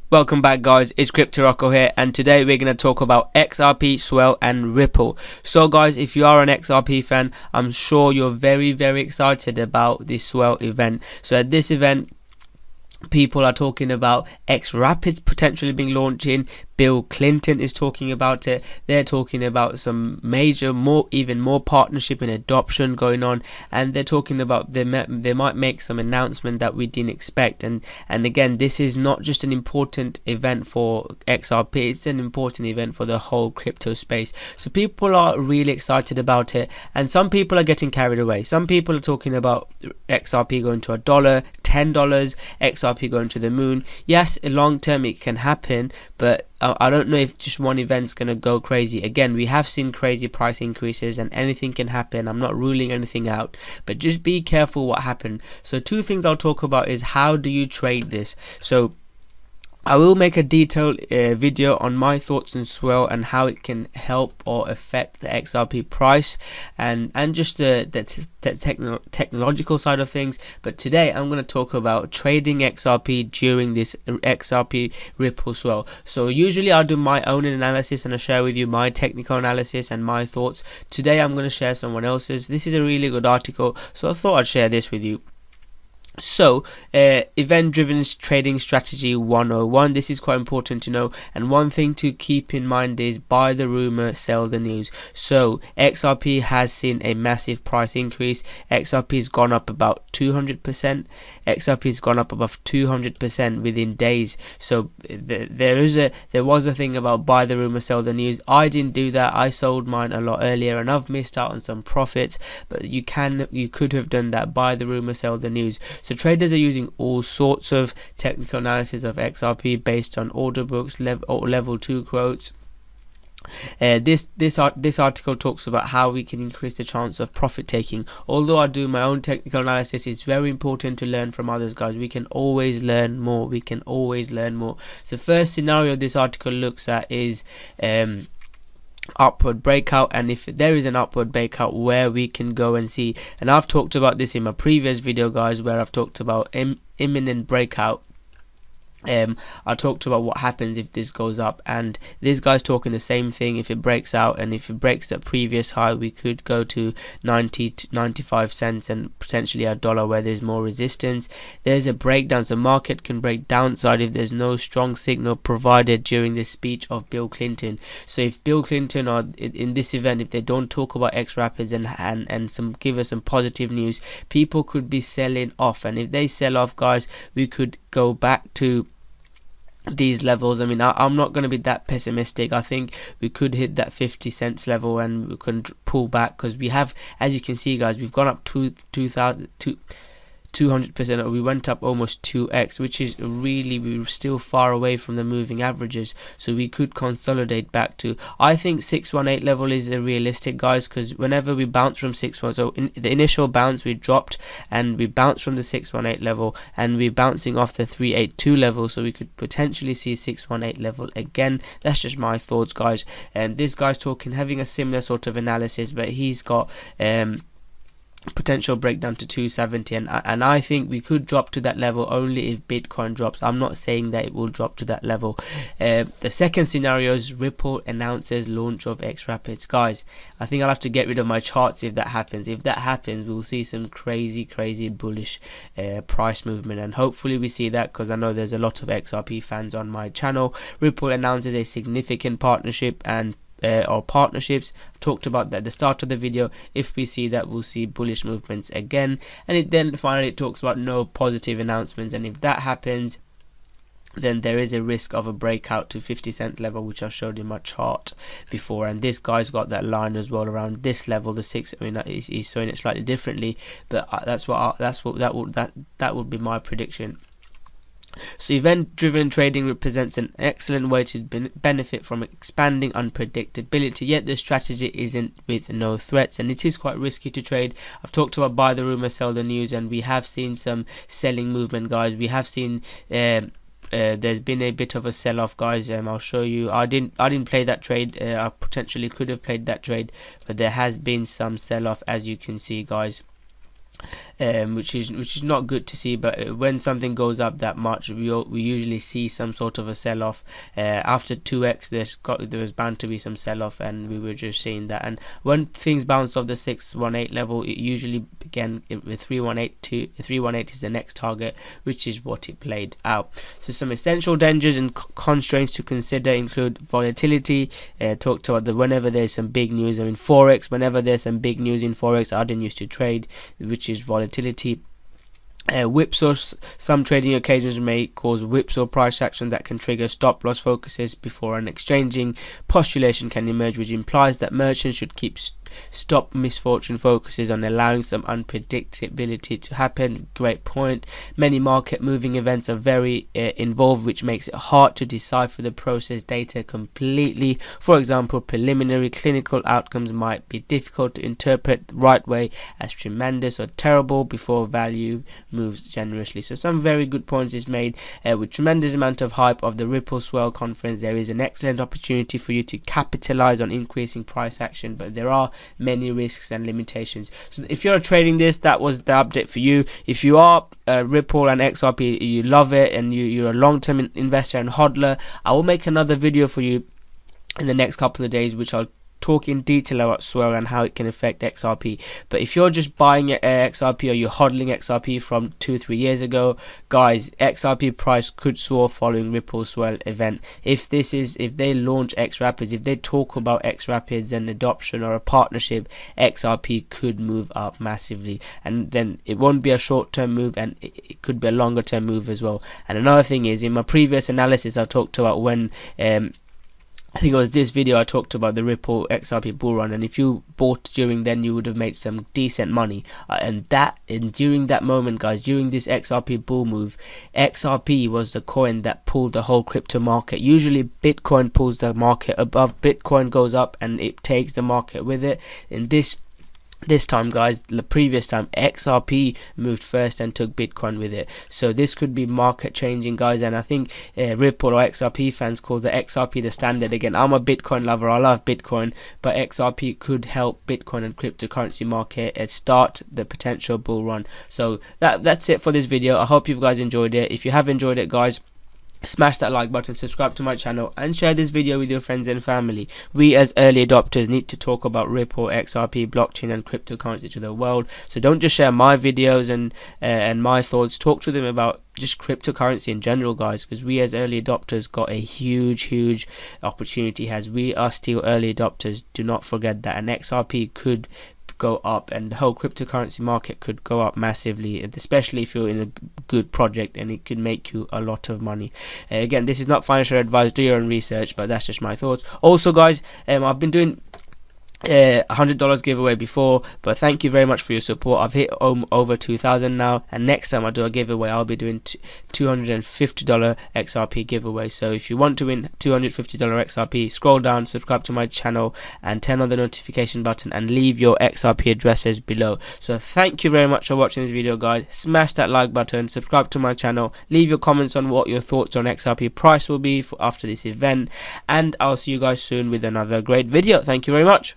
Welcome back, guys. It's Crypto Rocco here, and today we're going to talk about XRP, Swell and Ripple. So guys, if you are an XRP fan, I'm sure you're very excited about this Swell event. So at this event, people are talking about XRapids potentially being launching. Bill Clinton is talking about it. They're talking about some major, even more partnership and adoption going on, and they're talking about they might make some announcement that we didn't expect. And again, this is not just an important event for XRP; it's an important event for the whole crypto space. So people are really excited about it, and some people are getting carried away. Some people are talking about XRP going to $1, $10, XRP going to the moon. Yes, long term it can happen, but I don't know if just one event's going to go crazy. Again, we have seen crazy price increases and anything can happen. I'm not ruling anything out, but just be careful what happened. So two things I'll talk about is how do you trade this. So I will make a detailed video on my thoughts on Swell and how it can help or affect the XRP price and just the technological side of things. But today I'm going to talk about trading XRP during this XRP Ripple Swell. So usually I'll do my own analysis and I'll share with you my technical analysis and my thoughts. Today I'm going to share someone else's. This is a really good article, so I thought I'd share this with you. So event driven trading strategy 101, this is quite important to know, and one thing to keep in mind is buy the rumor, sell the news. So XRP has seen a massive price increase. XRP has gone up about 200%. XRP has gone up above 200% within days. So there was a thing about buy the rumor, sell the news. I didn't do that. I sold mine a lot earlier and I've missed out on some profits, but you could have done that. Buy the rumor, sell the news. So traders are using all sorts of technical analysis of XRP based on order books, level 2 quotes. This article talks about how we can increase the chance of profit taking. Although I do my own technical analysis, it's very important to learn from others, guys. We can always learn more. So the first scenario this article looks at is upward breakout, and if there is an upward breakout, where we can go and see. And I've talked about this in my previous video, guys, where I've talked about imminent breakout. I talked about what happens if this goes up, and this guy's talking the same thing. If it breaks out and if it breaks that previous high, we could go to 90 to 95 cents and potentially $1 where there's more resistance. There's a breakdown, so market can break downside if there's no strong signal provided during the speech of Bill Clinton. So if Bill Clinton or in this event, if they don't talk about XRapids and give us some positive news, people could be selling off, and if they sell off, guys, we could go back to these levels. I mean, I'm not going to be that pessimistic. I think we could hit that 50 cents level and we can pull back, because we have, as you can see, guys, we've gone up 200%, or we went up almost 2x, which is really, we're still far away from the moving averages. So we could consolidate back to, I think 618 level is a realistic, guys, because whenever we bounce from 618, so in the initial bounce we dropped and we bounced from the 618 level, and we're bouncing off the 382 level, so we could potentially see 618 level again. That's just my thoughts, guys. And this guy's having a similar sort of analysis, but he's got potential breakdown to 270, and I think we could drop to that level only if Bitcoin drops. I'm not saying that it will drop to that level. The second scenario is Ripple announces launch of XRapids. Guys, I think I'll have to get rid of my charts if that happens. If that happens, we'll see some crazy bullish price movement, and hopefully we see that, because I know there's a lot of XRP fans on my channel. Ripple announces a significant partnership or partnerships. I've talked about that at the start of the video. If we see that, we'll see bullish movements again. And then finally it talks about no positive announcements, and if that happens, then there is a risk of a breakout to 50 cent level, which I showed in my chart before. And this guy's got that line as well around this level, the 6. I mean, he's showing it slightly differently, but that would be my prediction. So event-driven trading represents an excellent way to benefit from expanding unpredictability, yet the strategy isn't with no threats, and it is quite risky to trade. I've talked about buy the rumor, sell the news, and we have seen some selling movement, guys. We have seen there's been a bit of a sell-off, guys. I'll show you. I didn't play that trade. I potentially could have played that trade, but there has been some sell-off, as you can see, guys. which is not good to see. But when something goes up that much, we usually see some sort of a sell-off. After 2x, there was bound to be some sell-off, and we were just seeing that. And when things bounce off the 618 level, it usually began with 318. 318 is the next target, which is what it played out. So some essential dangers and constraints to consider include volatility. Talked about whenever there's some big news. I mean, forex. Whenever there's some big news in forex, I didn't used to trade, which is volatility. Whipsaw. Some trading occasions may cause whipsaw price action that can trigger stop loss focuses before an exchanging postulation can emerge, which implies that merchants should keep stop misfortune focuses on allowing some unpredictability to happen. Great point. Many market moving events are very involved, which makes it hard to decipher the process data completely. For example, preliminary clinical outcomes might be difficult to interpret the right way as tremendous or terrible before value moves generously. So some very good points is made. With tremendous amount of hype of the Ripple Swell conference, there is an excellent opportunity for you to capitalize on increasing price action, but there are many risks and limitations. So if you're trading this, that was the update for you. If you are Ripple and XRP, you love it, and you're a long-term investor and hodler, I will make another video for you in the next couple of days, which I'll talk in detail about Swell and how it can affect XRP. But if you're just buying XRP, or you're hodling XRP from 2-3 years ago, guys, XRP price could soar following Ripple Swell event. If they launch XRapids, if they talk about XRapids and adoption or a partnership, XRP could move up massively, and then it won't be a short-term move, and it could be a longer-term move as well. And another thing is, in my previous analysis, I talked about when I think it was this video I talked about the Ripple XRP bull run, and if you bought during then, you would have made some decent money. And during that moment, guys, during this XRP bull move, XRP was the coin that pulled the whole crypto market. Usually Bitcoin pulls the market above, Bitcoin goes up and it takes the market with it. In this time, guys, the previous time, XRP moved first and took Bitcoin with it. So this could be market changing, guys, and I think Ripple or XRP fans call the XRP the standard. Again, I'm a Bitcoin lover, I love Bitcoin, but XRP could help Bitcoin and cryptocurrency market start the potential bull run. So that's it for this video. I hope you guys enjoyed it. If you have enjoyed it, guys, smash that like button, subscribe to my channel, and share this video with your friends and family. We as early adopters need to talk about Ripple, XRP, blockchain and cryptocurrency to the world. So don't just share my videos and my thoughts, talk to them about just cryptocurrency in general, guys, because we as early adopters got a huge opportunity as we are still early adopters. Do not forget that an XRP could go up, and the whole cryptocurrency market could go up massively, especially if you're in a good project, and it could make you a lot of money. Again, this is not financial advice, do your own research, but that's just my thoughts. Also, guys, I've been doing $100 giveaway before, but thank you very much for your support. I've hit over 2,000 now, and next time I do a giveaway, I'll be doing $250 XRP giveaway. So if you want to win $250 XRP, scroll down, subscribe to my channel, and turn on the notification button, and leave your XRP addresses below. So thank you very much for watching this video, guys. Smash that like button, subscribe to my channel, leave your comments on what your thoughts on XRP price will be after this event, and I'll see you guys soon with another great video. Thank you very much.